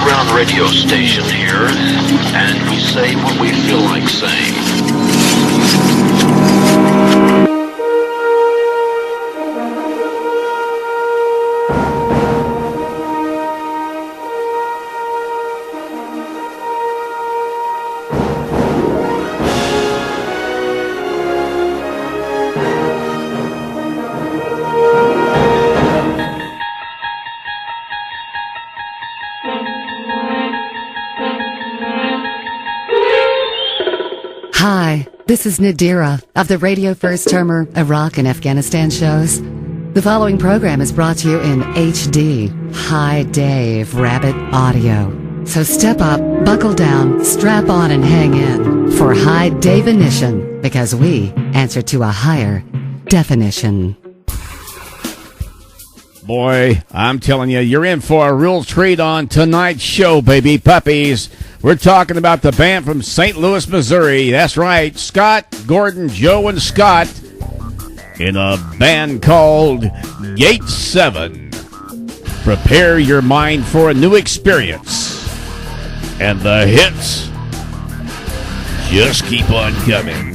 underground radio station here, and we say what we feel like saying. Hi, this is Nadira of the Radio First Termer Iraq and Afghanistan shows. The following program is brought to you in HD, High Dave Rabbit Audio. So step up, buckle down, strap on, and hang in for High Definition, because we answer to a higher definition. Boy, I'm telling you, you're in for a real treat on tonight's show, baby puppies. We're talking about the band from St. Louis, Missouri. That's right, Scott, Gordon, Joe, and Scott in a band called Gate 7. Prepare your mind for a new experience. And the hits just keep on coming.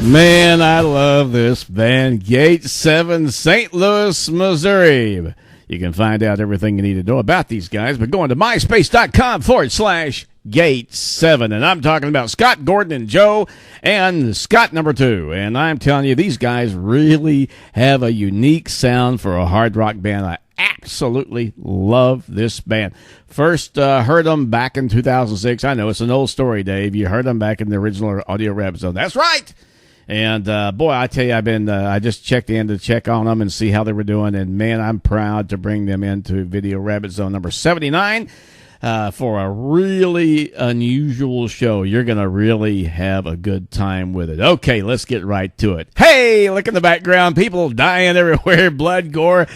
Man, I love this band, Gate 7, St. Louis, Missouri. You can find out everything you need to know about these guys by going to myspace.com/Gate 7. And I'm talking about Scott, Gordon, and Joe, and Scott number 2. And I'm telling you, these guys really have a unique sound for a hard rock band. I absolutely love this band. First heard them back in 2006. I know it's an old story, Dave. You heard them back in the original Audio Rabbit Zone. That's right. And, boy, I tell you, I just checked in to check on them and see how they were doing. And, man, I'm proud to bring them into Video Rabbit Zone number 79 for a really unusual show. You're going to really have a good time with it. Okay, let's get right to it. Hey, look in the background. People dying everywhere, blood, gore.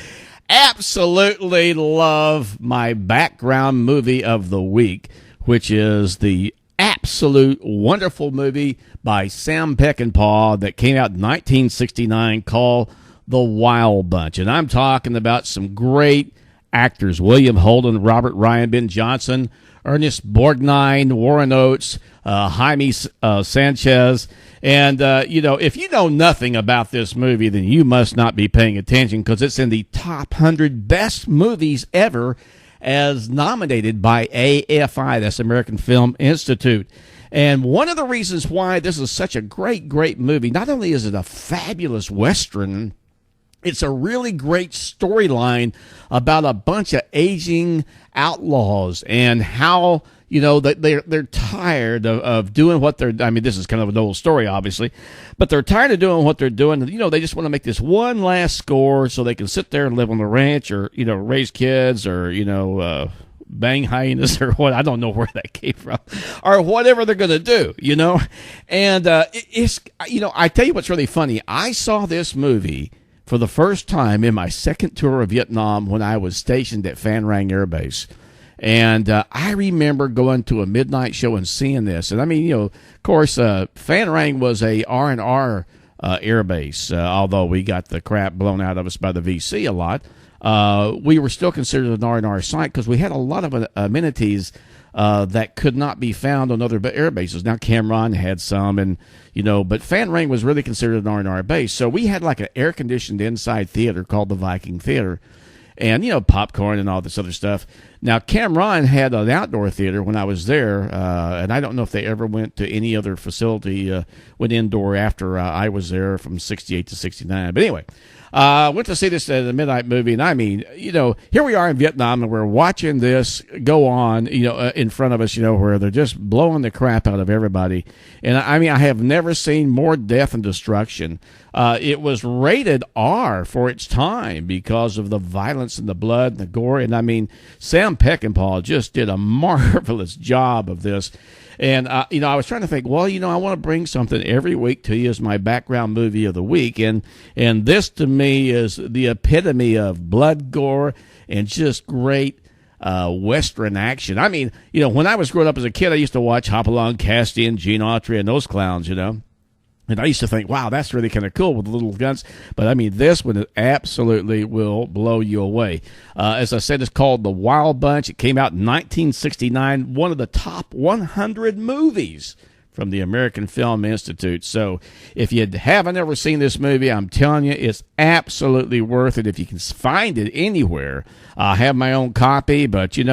Absolutely love my background movie of the week, which is the absolute wonderful movie by Sam Peckinpah that came out in 1969 called The Wild Bunch. And I'm talking about some great actors: William Holden, Robert Ryan, Ben Johnson, Ernest Borgnine, Warren Oates, Jaime Sanchez. And, if you know nothing about this movie, then you must not be paying attention, because it's in the top 100 best movies ever as nominated by AFI, that's American Film Institute. And one of the reasons why this is such a great, great movie, not only is it a fabulous Western, it's a really great storyline about a bunch of aging outlaws and how, that they're tired of doing what they're. I mean, this is kind of an old story, obviously, but they're tired of doing what they're doing. They just want to make this one last score so they can sit there and live on the ranch, or raise kids, or bang hyenas, or what. I don't know where that came from, or whatever they're going to do. And it's I tell you what's really funny. I saw this movie for the first time in my second tour of Vietnam when I was stationed at Phan Rang Air Base. And I remember going to a midnight show and seeing this. And I mean, of course, Phan Rang was a R&R air base, although we got the crap blown out of us by the VC a lot. We were still considered an R&R site because we had a lot of amenities that could not be found on other air bases. Now, Cam Ranh had some, and but Phan Rang was really considered an R&R base. So we had like an air-conditioned inside theater called the Viking Theater, and popcorn and all this other stuff. Now, Cam Ranh had an outdoor theater when I was there, and I don't know if they ever went to any other facility, went indoor after I was there from 68 to 69. But anyway, went to see this at a midnight movie, and I mean, here we are in Vietnam, and we're watching this go on, in front of us, where they're just blowing the crap out of everybody. And I mean, I have never seen more death and destruction. It was rated R for its time because of the violence and the blood and the gore. And I mean, Sam Peckinpah just did a marvelous job of this. And, I was trying to think, well, I want to bring something every week to you as my background movie of the week. And this to me is the epitome of blood, gore, and just great Western action. I mean, when I was growing up as a kid, I used to watch Hopalong Cassidy, Gene Autry, and those clowns, And I used to think, wow, that's really kind of cool with the little guns. But, I mean, this one absolutely will blow you away. As I said, it's called The Wild Bunch. It came out in 1969, one of the top 100 movies from the American Film Institute. So if you haven't ever seen this movie, I'm telling you, it's absolutely worth it if you can find it anywhere. I have my own copy, but, you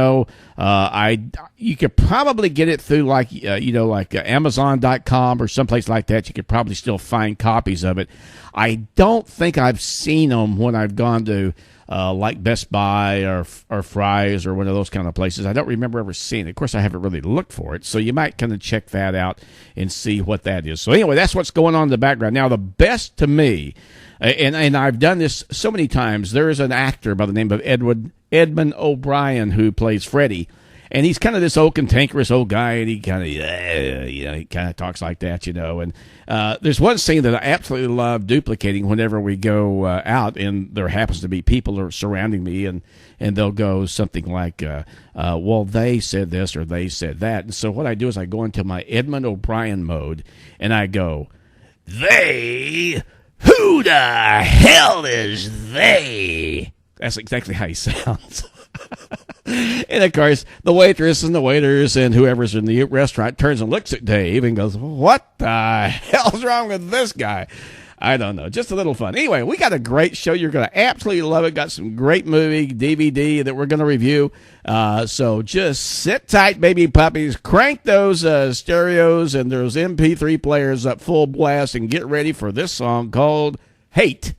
could probably get it through like Amazon.com or someplace like that. You could probably still find copies of it. I don't think I've seen them when I've gone to like Best Buy or Fry's or one of those kind of places. I don't remember ever seeing it. Of course, I haven't really looked for it, so you might kind of check that out and see what that is. So anyway, that's what's going on in the background. Now, the best to me, and I've done this so many times, there is an actor by the name of Edmund O'Brien who plays Freddy. And he's kind of this old cantankerous old guy, and he kind of, he kind of talks like that, And there's one scene that I absolutely love duplicating whenever we go out, and there happens to be people are surrounding me, and they'll go something like, well, they said this or they said that. And so what I do is I go into my Edmund O'Brien mode, and I go, they? Who the hell is they? That's exactly how he sounds. And, of course, the waitress and the waiters and whoever's in the restaurant turns and looks at Dave and goes, what the hell's wrong with this guy? I don't know. Just a little fun. Anyway, we got a great show. You're going to absolutely love it. Got some great movie DVD that we're going to review. So just sit tight, baby puppies. Crank those stereos and those MP3 players up full blast and get ready for this song called Hate.